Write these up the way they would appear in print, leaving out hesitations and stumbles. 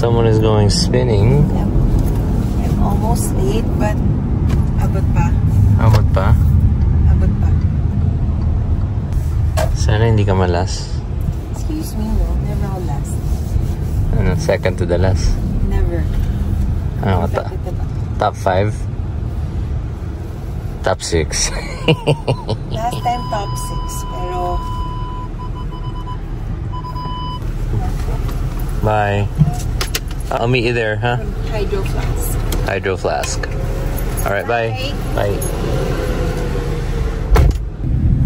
Someone is going spinning. Yep. I'm almost late, but abot pa. Abot pa? Abot pa. Sana hindi ka malas. Excuse me, no? Never ako last. Ano, second to the last? Never. Ano ka top 5? Top 6. Last time top 6, pero... Bye. I'll meet you there, huh? Hydro flask. Hydro flask. Alright, bye. Bye.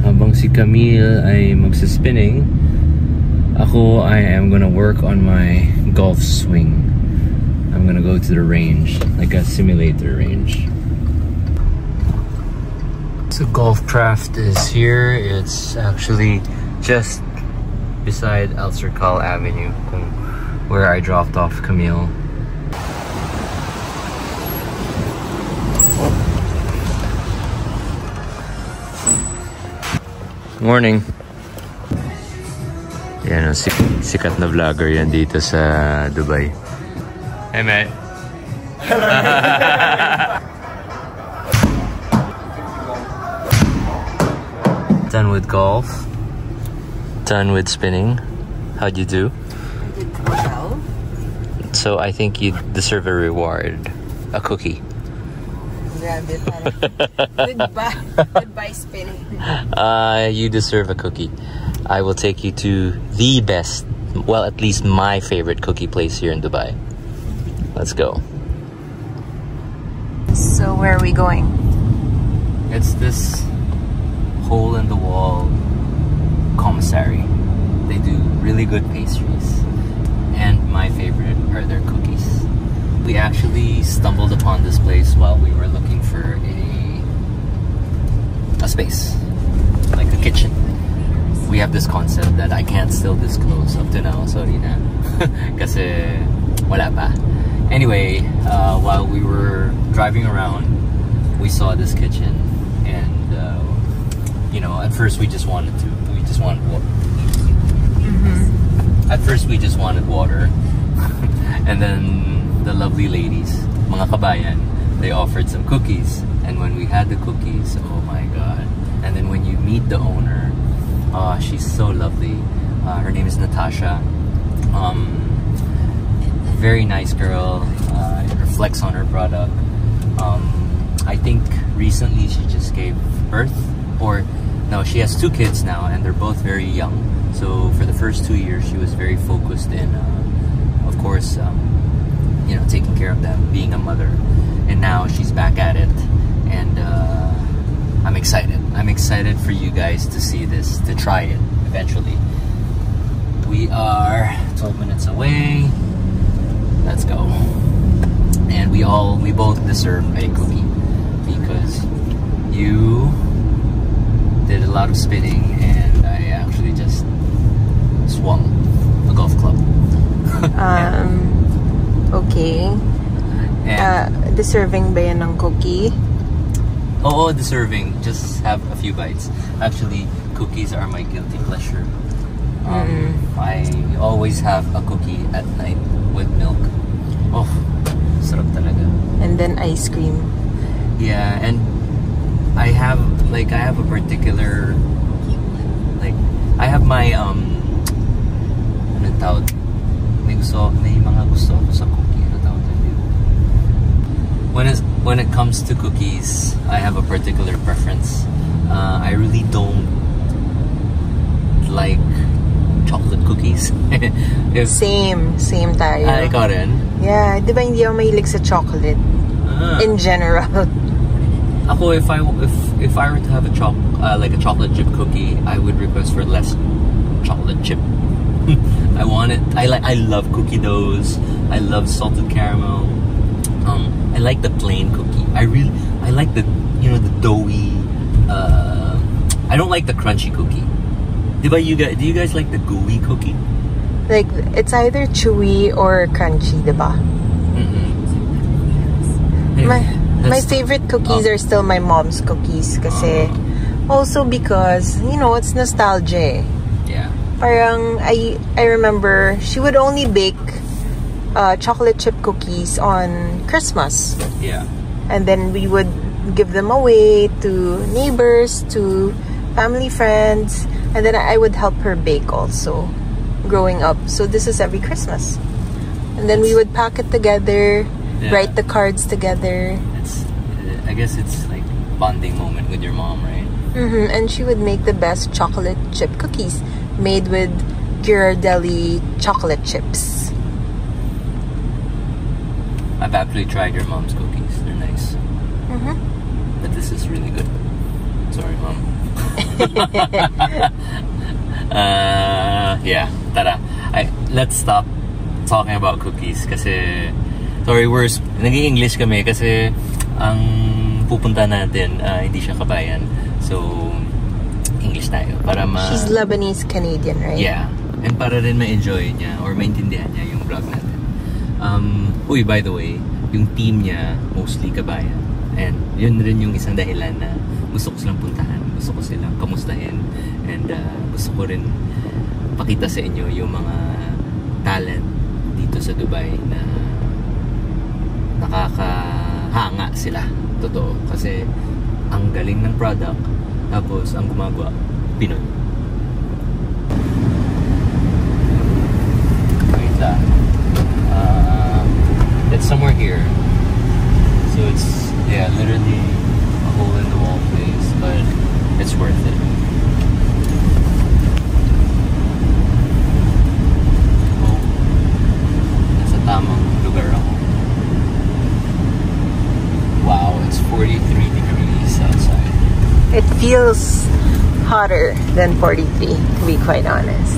Habang si Camille ay magsispinning, ako, I am gonna work on my golf swing. I'm gonna go to the range, like a simulator range. So Golf Craft is here. It's actually just beside El Circal Avenue, where I dropped off Camille. Morning. Yan, sikat na vlogger yan dito sa Dubai. Hey, mate. Done with golf. Done with spinning. How'd you do? I did well. So I think you deserve a reward. A cookie. Grabe pala. Goodbye spinning. You deserve a cookie. I will take you to the best, well, at least my favorite cookie place here in Dubai. Let's go. So where are we going? It's this hole-in-the-wall commissary. They do really good pastries. And my favorite are their cookies. We actually stumbled upon this place while we were looking for a space, like a kitchen. We have this concept that I can't still disclose up to now, sorry na. Kasi wala pa. Anyway, while we were driving around, we saw this kitchen, and you know, at first we just wanted water. At first we just wanted water, and then the lovely ladies, mga kabayan, they offered some cookies, and when we had the cookies, oh my god! And then when you meet the owner, she's so lovely. Her name is Natasha. Very nice girl. It reflects on her product. I think recently she just gave birth, or no, she has 2 kids now, and they're both very young. So for the first 2 years, she was very focused in, of course, you know, taking care of them, being a mother. And now she's back at it, and I'm excited. I'm excited for you guys to see this, to try it eventually. We are 12 minutes away. Let's go. And we both deserve a cookie because you did a lot of spinning, and I actually just swung a golf club. Okay. Deserving ba yan ng cookie? Oh, deserving. Just have a few bites. Actually, cookies are my guilty pleasure. I always have a cookie at night with milk. Oh, sarap talaga. And then ice cream. Yeah, and I have a particular, like, I have my ano tawag? May mga gusto ako sa cookie. Ano tawag? When it comes to cookies, I have a particular preference. I really don't like chocolate cookies. Same tayo. Ikaw rin? Yeah, di ba hindi ako mahilig sa chocolate? In general. Ako, if I were to have a chocolate chip cookie, I would request for less chocolate chip. I love cookie doughs. I love salted caramel. I like the plain cookie. I like the, you know, the doughy. I don't like the crunchy cookie. Do you guys like the gooey cookie? Like, it's either chewy or crunchy, diba? My favorite cookies are still my mom's cookies kasi also because, you know, it's nostalgia. Yeah. Parang I remember she would only bake chocolate chip cookies on Christmas. Yeah. And then we would give them away to neighbors, to family friends, and then I would help her bake also growing up. So this is every Christmas. And then we would pack it together, write the cards together. I guess it's like bonding moment with your mom, right? And she would make the best chocolate chip cookies made with Ghirardelli chocolate chips. I've actually tried your mom's cookies. They're nice. But this is really good. Sorry, mom. Yeah, tara. Let's stop talking about cookies kasi sorry, nag-i-English kami kasi ang pupunta natin hindi siya kabayan. So English tayo para She's Lebanese Canadian, right? Yeah. And para rin ma-enjoy niya or maintindihan niya yung vlog natin. Uy, by the way, yung team niya mostly kabayan. And yun rin yung isang dahilan na gusto ko silang puntahan. Gusto ko silang kamustahin. And gusto ko rin pakita sa inyo yung mga talent dito sa Dubai na nakakahanga sila. Totoo. Kasi ang galing ng product. Tapos ang gumagawa, Pinoy. Wait lang. It's somewhere here. So it's, yeah, literally a hole in the wall place, but it's worth it. Oh, nasa tamang lugar ako. Wow, it's 43 degrees outside. It feels hotter than 43, to be quite honest.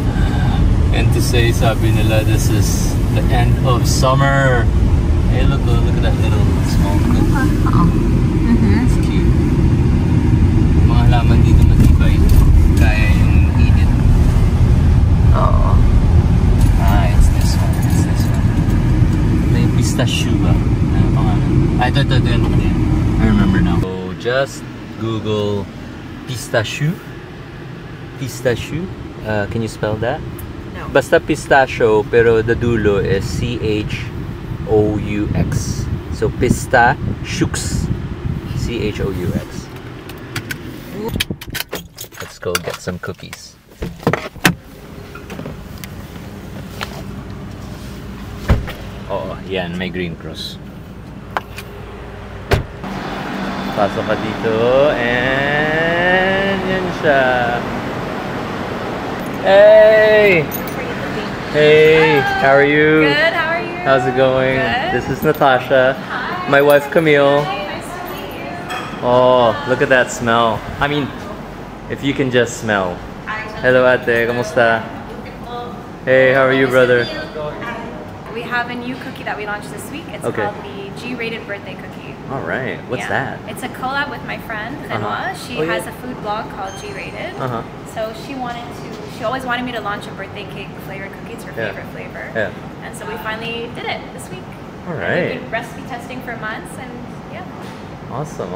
And to say, sabi nila, this is the end of summer. Hey, look at that little small nook. It's cute. Mga halaman dito matibay. Kaya yung init. Oh. It's this one. It's this one. May pistachou ba? Ano pangalan? Ito. I remember now. So, just Google pistachou. Pistachou. Can you spell that? No. Basta pistachio, pero the dulo is CHOUX. So PISTACHOUX. CHOUX. Let's go get some cookies. Oh, yan, may green cross. Pasok ka dito, and yan siya. Hey! Hey, how are you? Good, how are you? How's it going? Good. This is Natasha. Hi. My wife Camille. Hi, nice to meet you. Oh, look at that smell. I mean, if you can just smell. Hello ate, kamusta? Hey, how are you, brother? We have a new cookie that we launched this week. It's called the G-rated birthday cookie. All right, what's that? It's a collab with my friend Quoz. She has a food blog called G-rated. So she always wanted me to launch a birthday cake flavored cookie. It's her favorite flavor. Yeah. And so we finally did it this week. All right. We've been recipe testing for months, and yeah. Awesome.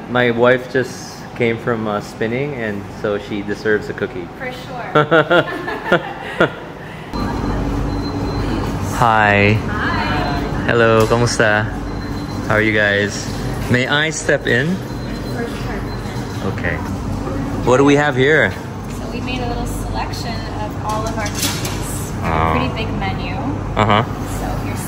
My wife just came from spinning, and so she deserves a cookie. For sure. Hi. Hi. Hello, kamusta? How are you guys? May I step in? For sure. Okay. What do we have here? So we made a little selection of all of our cookies. Oh. Pretty big menu. So here's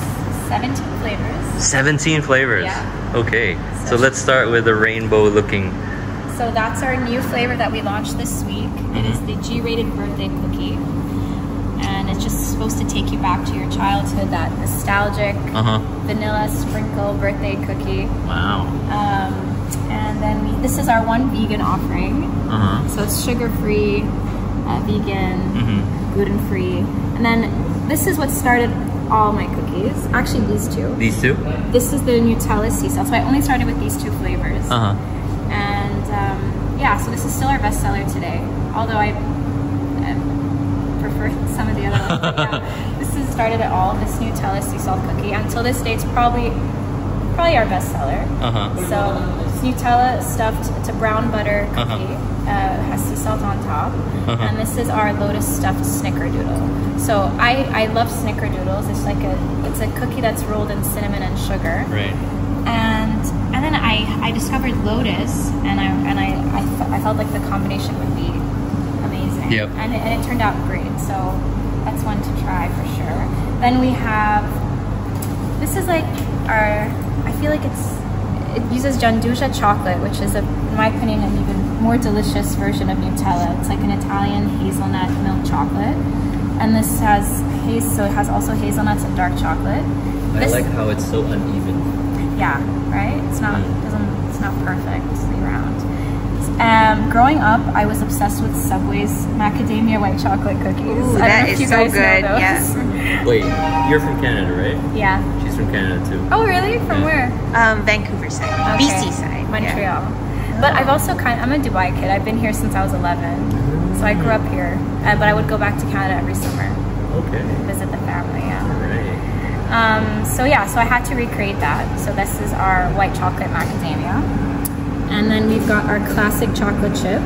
17 flavors. 17 flavors? Yeah. Okay. So let's start with the rainbow looking. So that's our new flavor that we launched this week. It is the G-rated birthday cookie. And it's just supposed to take you back to your childhood, that nostalgic vanilla sprinkle birthday cookie. Wow. And then this is our one vegan offering. So it's sugar-free, vegan, gluten-free. And then this is what started all my cookies. Actually, these two. These two? This is the Nutella sea salt. So I only started with these two flavors. And yeah, so this is still our bestseller today. Although I prefer some of the other ones. Yeah, this has started it all. This Nutella sea salt cookie. Until this day, it's probably our bestseller. So it's Nutella stuffed. It's a brown butter cookie. has sea salt on top. And this is our lotus stuffed snickerdoodle. So I love snickerdoodles. It's like it's a cookie that's rolled in cinnamon and sugar. Right. And then I discovered lotus, and I felt like the combination would be amazing. Yep. And it turned out great. So that's one to try for sure. Then we have, this is like I feel like it uses Gianduja chocolate, which is, in my opinion, an even more delicious version of Nutella. It's like an Italian hazelnut milk chocolate. And this has so it has also hazelnuts and dark chocolate. I like how it's so uneven. Yeah, right? It's not perfectly round. Growing up, I was obsessed with Subway's macadamia white chocolate cookies. Ooh, I don't that know if is you so guys good. know those. Yeah. Wait, you're from Canada, right? Yeah. She's from Canada too. Oh, really? From where? Vancouver side, Okay. BC side, Montreal. Yeah. But I've also I'm a Dubai kid. I've been here since I was 11. So I grew up here. But I would go back to Canada every summer. Okay. Visit the family, yeah. Right. So I had to recreate that. So this is our white chocolate macadamia. And then we've got our classic chocolate chip.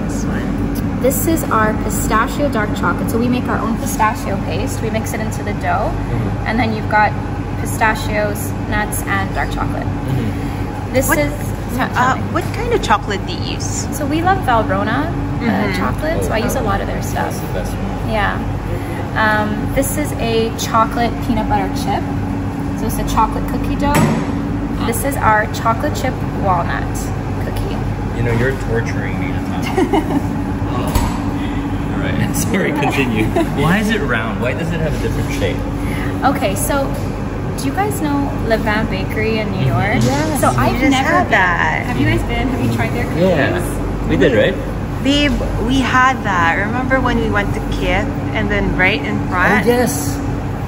This one. This is our pistachio dark chocolate. So we make our own pistachio paste. We mix it into the dough. And then you've got pistachios, nuts, and dark chocolate. This is... what kind of chocolate do you use? So we love Valrhona chocolate. So I use a lot of their stuff. That's the best one. Yeah. This is a chocolate peanut butter chip. So it's a chocolate cookie dough. This is our chocolate chip walnut cookie. You know, you're torturing me. Alright, sorry, continue. Why is it round? Why does it have a different shape? Okay, so do you guys know Le Vin Bakery in New York? Yes, So I've just never had been. that. Have you guys been? Have you tried their cookies? Yeah, we did, right? Babe, we had that. Remember when we went to Kiev and then right in front? Oh, yes.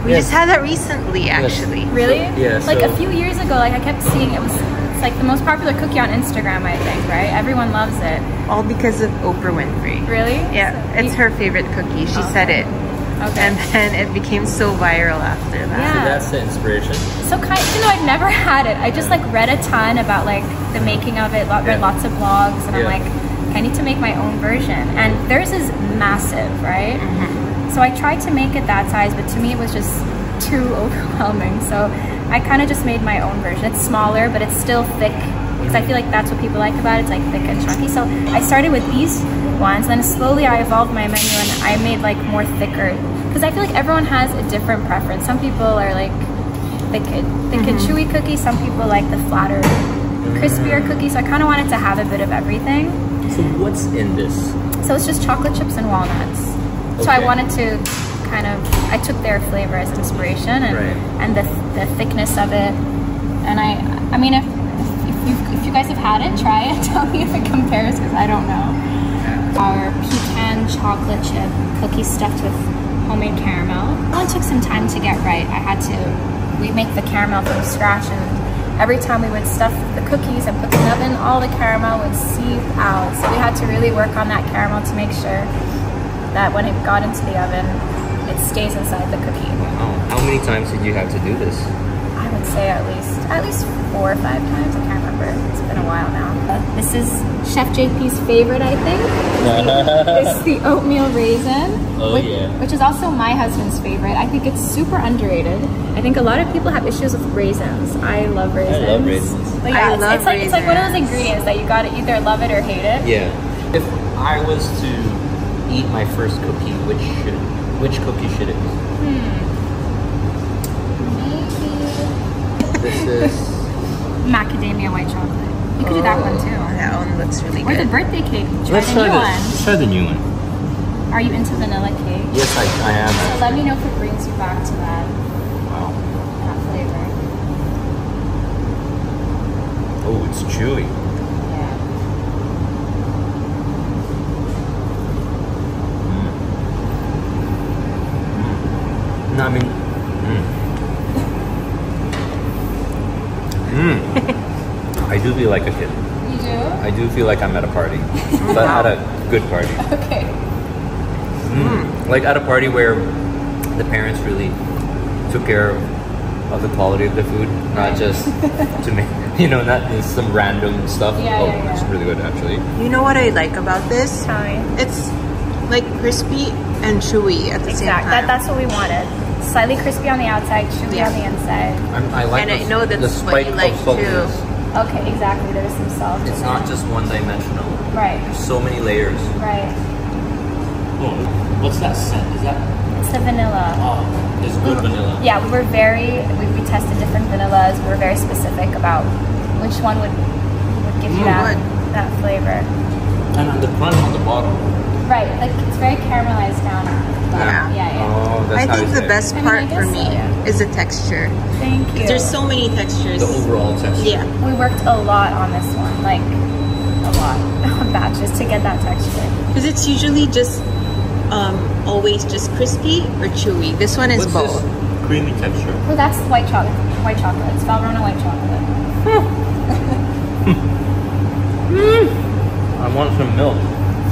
We just had that recently, actually. Really? Yeah, Like so- a few years ago, like I kept seeing it's like the most popular cookie on Instagram, I think, right? Everyone loves it. All because of Oprah Winfrey. Really? Yeah, it's her favorite cookie. She said it. Okay. And then it became so viral after that. Yeah. So that's the inspiration. So even though I've never had it, I just like read a ton about like the making of it, read lots of blogs, and I'm like, I need to make my own version. And theirs is massive, right? So I tried to make it that size, but to me it was just too overwhelming. So I kind of just made my own version. It's smaller, but it's still thick, because I feel like that's what people like about it. It's like thick and chunky. So I started with these ones, then slowly I evolved my menu and I made like more thicker, because I feel like everyone has a different preference. Some people are like thick and chewy cookies. Some people like the flatter, crispier cookies. So I kind of wanted to have a bit of everything. So what's in this? So it's just chocolate chips and walnuts. Okay. So I wanted to I took their flavor as inspiration and the thickness of it. And I mean, if you guys have had it, try it. Tell me if it compares, because I don't know. Our pecan chocolate chip cookie stuffed with homemade caramel. It only took some time to get right. We make the caramel from scratch, and every time we would stuff the cookies and put them in the oven, all the caramel would seep out. So we had to really work on that caramel to make sure that when it got into the oven, it stays inside the cookie. Wow. How many times did you have to do this? I would say at least 4 or 5 times. I can't remember. It's been a while now. This is Chef JP's favorite, I think. It's the oatmeal raisin, which is also my husband's favorite. I think it's super underrated. I think a lot of people have issues with raisins. I love raisins. I love raisins. But yeah, it's like one of those ingredients that you gotta either love it or hate it. Yeah. If I was to eat my first cookie, which cookie should it be? Maybe This is macadamia white chocolate. You could do that one too. That one looks really Or good. the birthday cake. Let's try the new this. one. Let's try the new one. Are you into vanilla cake? Yes, I am. So let me know if it brings you back to that flavor. Oh, it's chewy. Yeah. No, I mean, I do feel like a kid. You do? I do feel like I'm at a party, but at a good party. Okay. Like at a party where the parents really took care of of the quality of the food, not just to make, you know, not just some random stuff. It's really good actually. You know what I like about this? Tell me. It's like crispy and chewy at the same time. That's what we wanted. Slightly crispy on the outside, chewy on the inside. I like and I know that's what you like too. Okay, exactly. There's some salt. It's not just one-dimensional. Right. There's so many layers. Right. Oh, what's that scent? Is that? It's the vanilla. Oh, it's good vanilla. Yeah, we tested different vanillas. We were very specific about which one would give you that flavor. And on the crunch on the bottom. Right, like it's very caramelized down. Yeah. Oh, that's I think the best part for me is the texture. Thank you. There's so many textures. The overall texture. Yeah. We worked a lot on this one, like a lot of batches to get that texture. Because it's usually just always just crispy or chewy. This one is both. This creamy texture. Well, that's white chocolate. White chocolate. It's Valrhona white chocolate. I want some milk.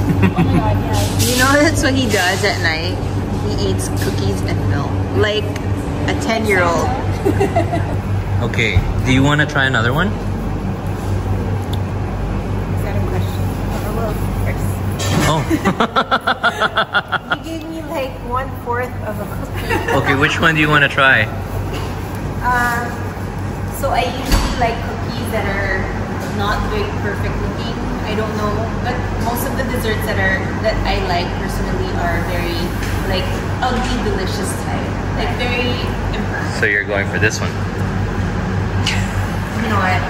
Oh my god, yes. You know that's what he does at night? He eats cookies and milk. Like a 10-year-old. Okay, do you want to try another one? Is that a question? Oh. You gave me like 1/4 of a cookie. Okay, which one do you want to try? So I usually like cookies that are not very perfect looking. I don't know, but most of the desserts that I like personally are very like ugly, delicious type, like very imperfect. So you're going for this one? You know what?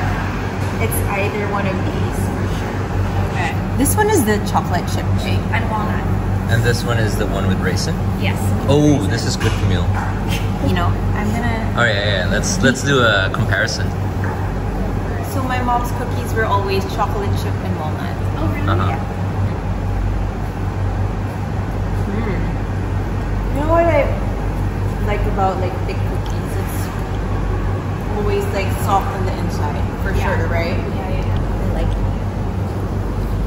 It's either one of these for sure. Okay. This one is the chocolate chip cake. And walnut. And this one is the one with raisin? Yes. Oh, this is good, Camille. You know, I'm gonna. Oh yeah. Let's do a comparison. So my mom's cookies were always chocolate chip and walnut. Oh really? Uh-huh. You know what I like about like thick cookies? It's always like soft on the inside, for sure, right? Yeah. I like it.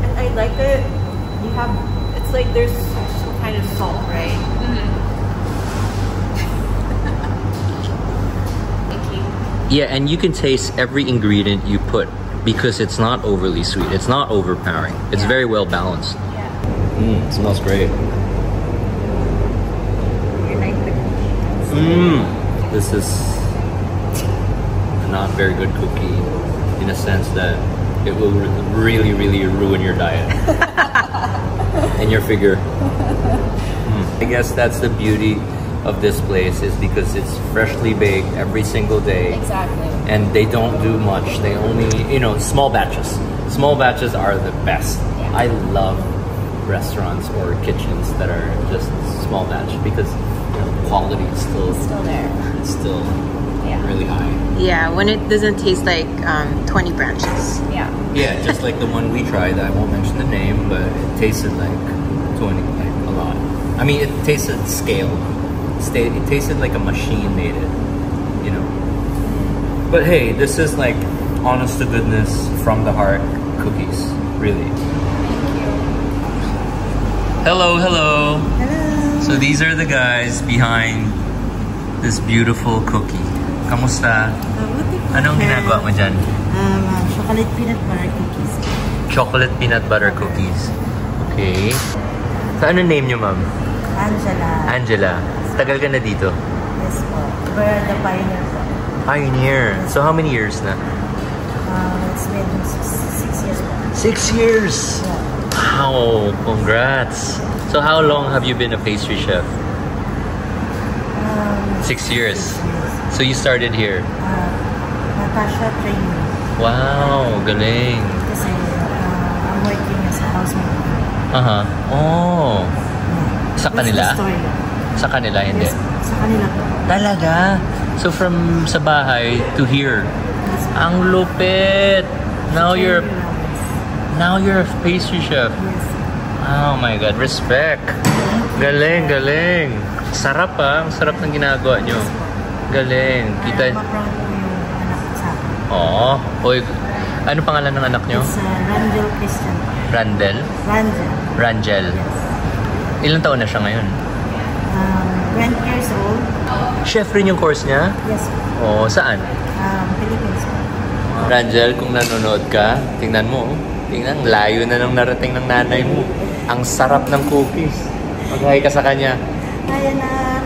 And I like that you have, it's like there's some kind of salt, right? Thank you. Yeah, and you can taste every ingredient you put because it's not overly sweet. It's not overpowering. It's very well balanced. Yeah. It smells great. You like the cookies? This is a not very good cookie in a sense that it will really, really ruin your diet and your figure. I guess that's the beauty of this place, is because it's freshly baked every single day. Exactly. And they don't do much. They only, you know, small batches. Small batches are the best. Yeah. I love restaurants or kitchens that are just small batch because the quality is still there. It's still really high. Yeah, when it doesn't taste like 20 branches. Yeah. Yeah, just like the one we tried. I won't mention the name, but it tasted like 20, like a lot. I mean, it tasted scaled. It tasted like a machine made it, you know. But hey, this is like honest to goodness, from the heart cookies, really. Hello. Hello. So these are the guys behind this beautiful cookie. Kamusta? Anong ginagawa mo dyan? Chocolate peanut butter cookies. Chocolate peanut butter cookies. Okay. So ano name nyo, ma'am? Angela. Angela. Tagal ka na dito? Yes po. We're the pioneer po. Pioneer. So how many years na? It's been 6 years po. 6 years! Yeah. Wow! Congrats! So how long have you been a pastry chef? 6 years. So you started here? Natasha training. Wow! Galing! Kasi I'm working as a housemaid. Oh! Sa kanila? That's the story. Sa kanila, hindi? Yes, sa kanila po. Talaga? So from sa bahay to here? Yes, po. Ang lupit! Now you're a pastry chef. Yes. Oh my God, respect! Galing, galing! Sarap ah, ang sarap ng ginagawa nyo. Galing. Kita. Ma-proud po yung anak sa akin. Oo. Oy, ano pangalan ng anak nyo? It's Randel Christian. Randel? Randel. Rangel. Yes. Ilang taon na siya ngayon? 20 years old. chef rin yung course niya? Yes po. Oo, saan? Philippines po. Rangel, kung nanonood ka, tingnan mo. Tingnan, layo na nang narating ng nanay mo. Ang sarap ng cookies. Mag-hi ka sa kanya. Hi, anak.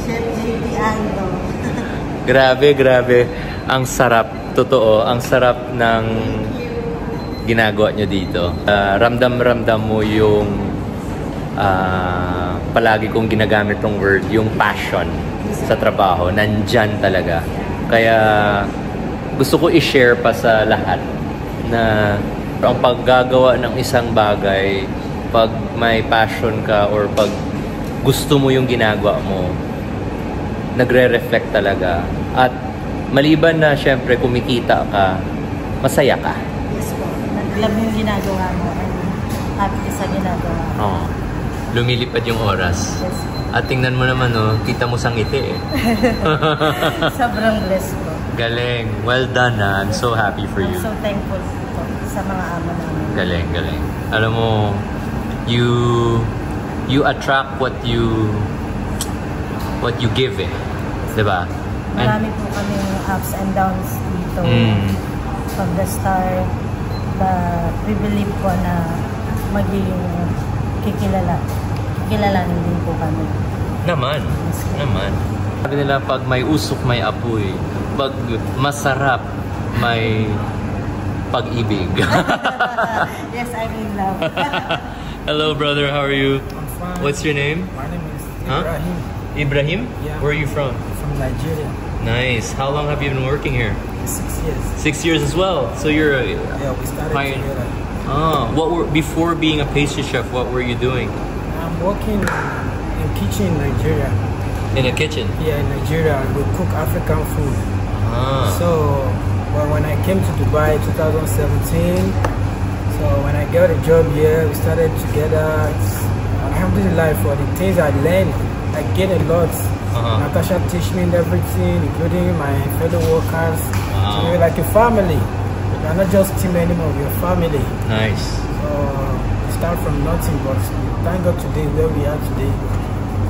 Chef JP Ando. Grabe, grabe. Ang sarap. Totoo, ang sarap ng ginagawa nyo dito. Ramdam-ramdam mo yung palagi kong ginagamit tong word, yung passion sa trabaho. Nandyan talaga. Kaya gusto ko i-share pa sa lahat na ang paggagawa ng isang bagay, pag may passion ka or pag gusto mo yung ginagawa mo, nagre-reflect talaga. At maliban na syempre kumikita ka, masaya ka. Yes po. Nag-love yung ginagawa mo and happy ka sa ginagawa mo. Oo. Lumilipad yung oras. Yes. At tingnan mo naman, oh, kita mo sang ngiti eh. Sobrang blessed po. Galing. Well done, ah. I'm so happy for you. I'm so thankful po sa mga amo namin. Galing, galing. Alam mo, you attract what you give eh. Diba? Marami po kami ups and downs dito. From the start, we believe po na maging kikilalanin din po kami. Naman. Naman. Sabi nila, pag may usok, may apoy. Pag masarap, may pag-ibig. Yes, I'm in love. Hello, brother. How are you? I'm fine. What's your name? My name is Huh? Ibrahim. Ibrahim? Yeah. Where are you from? From Nigeria. Nice. How long have you been working here? 6 years. 6 years as well. So you're a Yeah, we started Fine. together. before being a pastry chef, what were you doing? I'm working in kitchen in Nigeria. In a kitchen. Yeah, in Nigeria, we cook African food. Ah. So when I came to Dubai 2017, so when I got a job here, we started together. Alhamdulillah, for the things I learned, I gained a lot. Natasha teach me everything, including my fellow workers. Wow. So we're like a family. You're not just team anymore, we're family. Nice. So we start from nothing, but thank God today where we are today.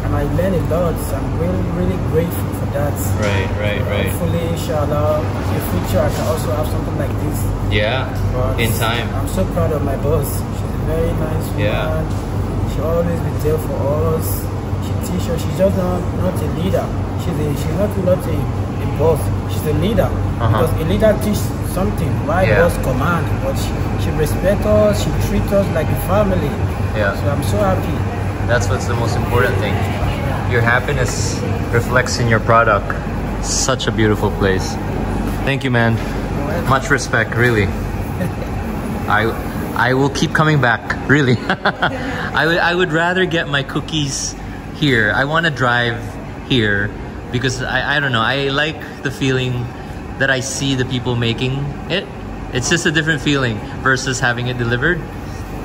And I learned a lot. I'm really, really grateful for that. Right. Hopefully, inshallah, in the future I can also have something like this. Yeah. But In time. I'm so proud of my boss. She's a very nice woman. Yeah. She always be there for us. She teaches us. She's just not a leader. She's not a boss. She's a leader. Because a leader teaches something. Why boss command? But she respects us. She treats us like a family. Yeah. So I'm so happy. That's what's the most important thing. Your happiness reflects in your product. Such a beautiful place. Thank you, man. Much respect, really. I will keep coming back, really. I would rather get my cookies here. I want to drive here because I don't know. I like the feeling that I see the people making it. It's just a different feeling versus having it delivered.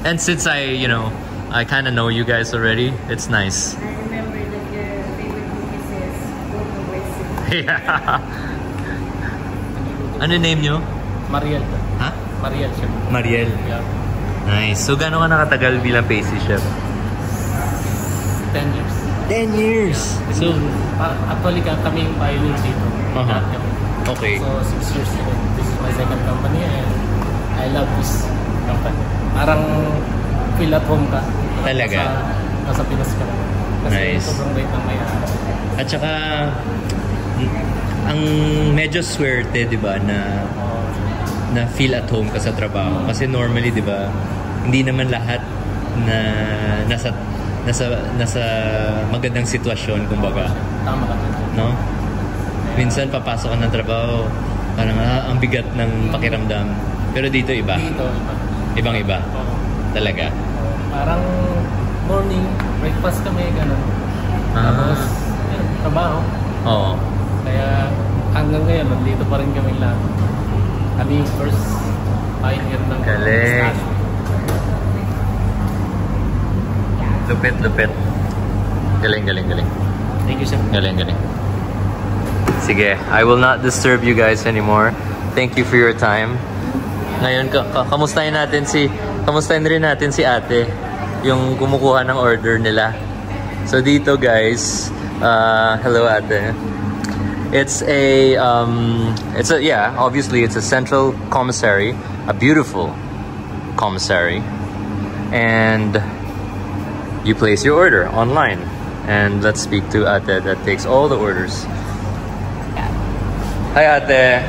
And since I kind of know you guys already, it's nice. I remember that your favorite cookies is goood. Yeah. Ano name nyo? Mariel. Ha? Mariel, chef. Mariel. Yeah. Nice. So, gaano ka nakatagal bilang pastry chef? 10 years. 10 years! So, Actually, kami yung pioneer dito. Lahat kami. Okay. So, 6 years ago. This is my second company and I love this company. Parang feel at home ka. Talaga? Nasa Pinas ka. Kasi Nice. sobrang great ng mayari. At saka, ang medyo swerte, di ba, na feel at home ka sa trabaho. Kasi normally, di ba, hindi naman lahat na nasa magandang sitwasyon, kumbaga. Tama ka. No? Minsan, papasok ka ng trabaho, parang ang bigat ng pakiramdam. Pero dito, iba. Dito, iba. Ibang-iba. Talaga. Parang morning, breakfast kami, gano'n. Tapos, yun, trabaho. Oo. Kaya hanggang ngayon, nandito pa rin kami lahat. Kami yung first pioneer ng Galing. pistachio. Lupit. Galing. Thank you, sir. Galing. Sige, I will not disturb you guys anymore. Thank you for your time. Ngayon, kamustahin rin natin si ate, yung kumukuha ng order nila. So dito guys, Hello, ate. It's a yeah, obviously it's a central commissary, a beautiful commissary, and you place your order online. And let's speak to ate that takes all the orders. Hi, ate.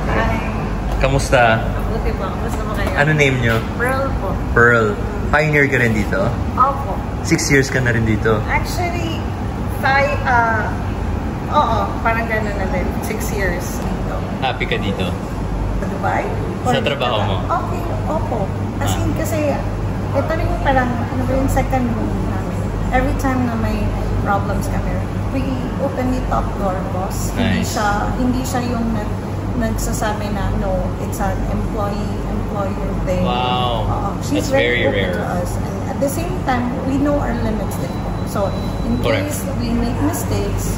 Hi. Kamusta? Buti po. Kamusta mo kayo? Ano name nyo? Pearl po. Pearl. Pioneer ka rin dito? Opo. 6 years ka na rin dito? Actually, oo, parang gano'n na din. 6 years dito. Happy ka dito? Sa Dubai? Sa trabaho mo? Okay, opo. As in, kasi ito rin parang, ano ba yung second room namin. Every time na may problems kami, we openly talk to our boss. Nice. Hindi siya yung nagsasabi na, no, it's an employer thing. Wow. She's That's very open rare. to us. And at the same time, we know our limits din po. So, in case we make mistakes,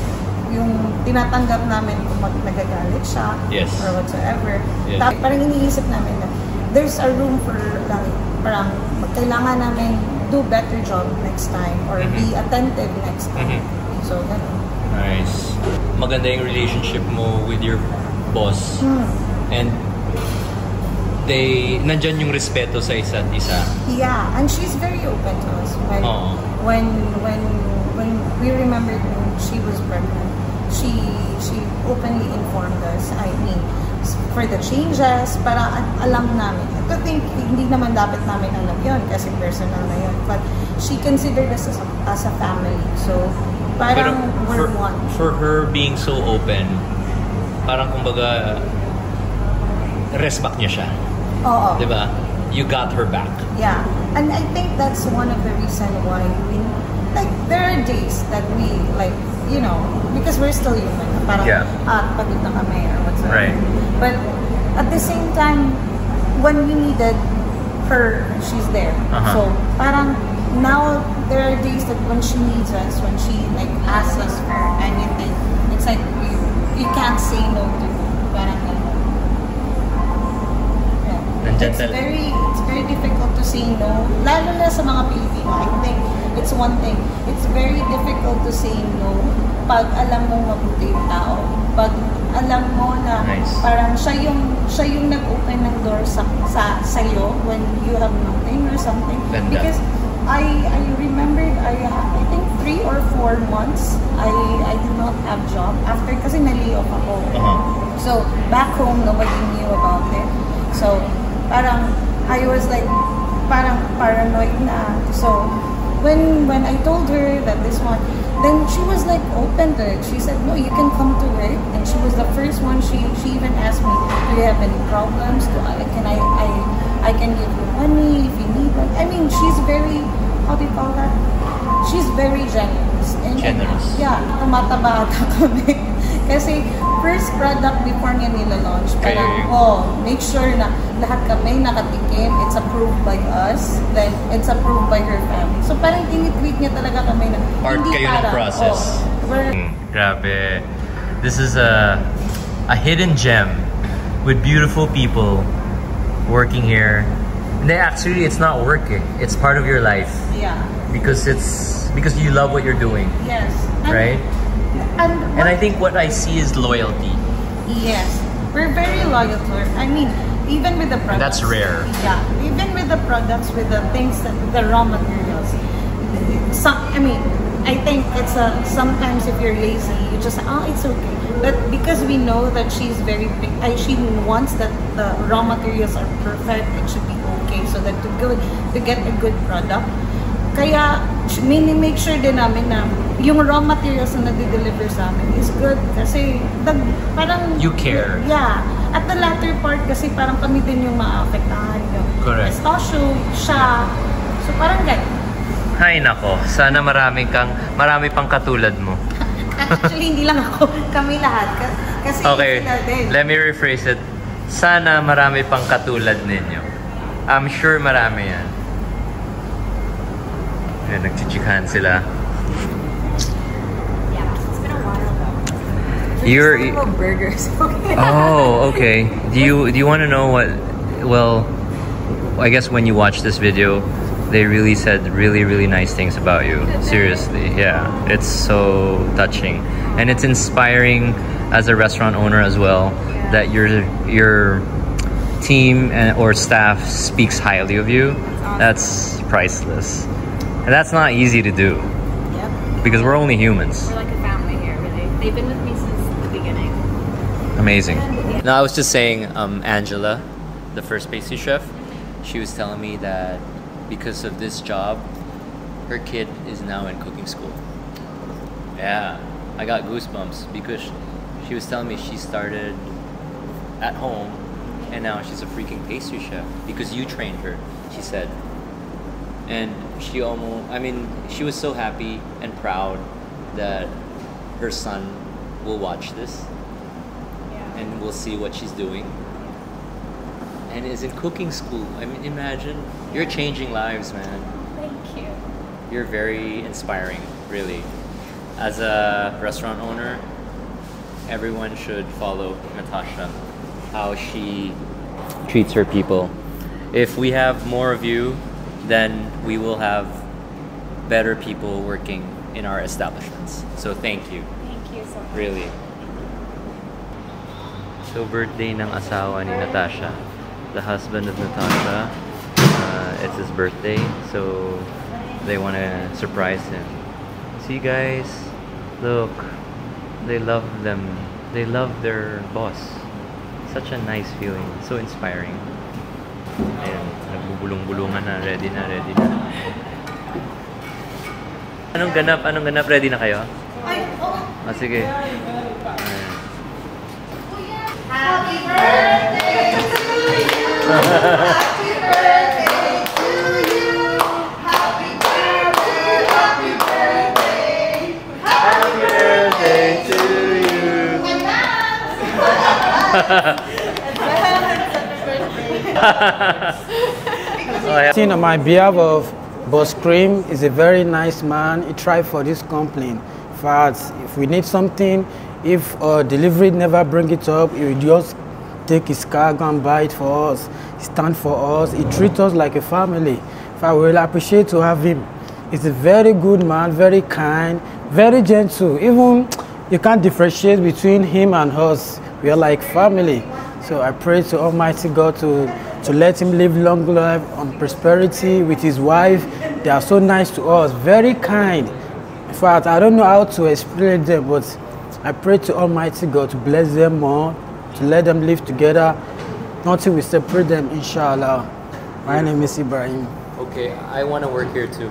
yung tinatanggap namin kung nagagalit siya, yes, or whatsoever, yes, parang iniisip namin na there's a room for parang kailangan namin do better job next time or be attentive next time. So, ganun. Nice. Maganda yung relationship mo with your boss. And nandyan yung respeto sa isa't isa. Yeah, and she's very open to us. When we remembered when she was pregnant, she openly informed us. I mean, for the changes, para alam namin. I think hindi naman dapat namin alam yon kasi personal na yun. But she considered us as a family. So, parang we're one. For her being so open, parang kumbaga, rest back niya siya. Oo. Diba? You got her back. Yeah. And I think that's one of the reasons why there are days that we, because we're still human. Parang, pagod na kami or whatsoever. Right. But at the same time, when we needed her, she's there. So, parang, now, there are days that when she needs us, when she, asks us for anything, it's like, you can't say no to her. Parang, it's very difficult to say no. Lalo na sa mga Pilipino. I think it's one thing. It's very difficult to say no pag alam mo mabuti yung tao. Pag alam mo na parang siya yung nag-open ng door sa'yo when you have nothing or something. Because I remembered, I think 3 or 4 months I did not have job after kasi na-lay off ako. So back home nobody knew about it. So parang I was parang paranoid na. So when I told her that this one, then she was open to it. She said, no, you can come to work. And she was the first one. She even asked me, do you have any problems? I can give you money if you need one. I mean, she's very, how do you call that? She's very generous. Generous. Yeah, tumataba ata kami. Kasi first product before niya nila-launch, parang, make sure na lahat kami nakatikim, it's approved by us, then it's approved by her family. So parang tinitreat niya talaga kami na part kayo ng process. Grabe. This is a hidden gem with beautiful people working here. And actually, it's not working. It's part of your life. Yeah. Because you love what you're doing. Yes. Right? And I think what I see is loyalty. Yes. We're very loyal to her. I mean, even with the products. And that's rare. Yeah. Even with the products, with the things, the raw materials. I think it's sometimes if you're lazy, you just say, it's okay. But because we know that she's very big, she wants that the raw materials are perfect, it should be okay, so that to get a good product. Kaya, make sure din namin na yung raw materials na nade-deliver sa amin is good kasi parang... You care. Yeah. At the latter part kasi parang kami din yung maapektahan. Correct. Pistachio, siya. So parang ganyan. Ay nako, sana marami pang katulad mo. Actually, hindi lang ako. Kami lahat. Kasi okay, let me rephrase it. Sana marami pang katulad ninyo. I'm sure marami yan. Ayan, nagchichikahan sila. Yeah, it's been a while though. You're burgers. Oh, okay. Do you want to know what? Well, I guess when you watch this video, They really said really nice things about you. Seriously, yeah. It's so touching. And it's inspiring as a restaurant owner as well, that your team or staff speaks highly of you. That's priceless. And that's not easy to do. Yep. Because we're only humans. We're like a family here, really. They've been with me since the beginning. Amazing. No, I was just saying, Angela, the first pastry chef, she was telling me that because of this job, her kid is now in cooking school. Yeah, I got goosebumps because she was telling me she started at home and now she's a freaking pastry chef because you trained her, she said. And she she was so happy and proud that her son will watch this and we'll see what she's doing. And is in cooking school. I mean, imagine, you're changing lives, man. Thank you. You're very inspiring, really. As a restaurant owner, everyone should follow Natasha, how she treats her people. If we have more of you, then we will have better people working in our establishments. So thank you. Thank you so much. Really. So birthday ng asawa ni Natasha. The husband of Natasha, it's his birthday, so they want to surprise him. See guys, look, they love them. They love their boss. Such a nice feeling, so inspiring. Ayan, nagbubulong-bulungan na, ready na. Anong ganap? Ready na kayo? Ah, sige. Happy birthday to you. Happy birthday to you. Happy birthday, happy birthday. Happy birthday to you. On my behalf of Boss Cream, is a very nice man. He tried for this company. In fact, if we need something, if delivery never bring it up, he will just take his car, go and buy it for us. He stand for us. He treats us like a family. I will appreciate to have him. He's a very good man, very kind, very gentle. Even you can't differentiate between him and us. We are like family. So I pray to Almighty God to let him live long life on prosperity with his wife. They are so nice to us, very kind. In fact, I don't know how to explain them, but I pray to Almighty God to bless them more, to let them live together. Nothing will separate them, inshallah. My name is Ibrahim. Okay, I want to work here too.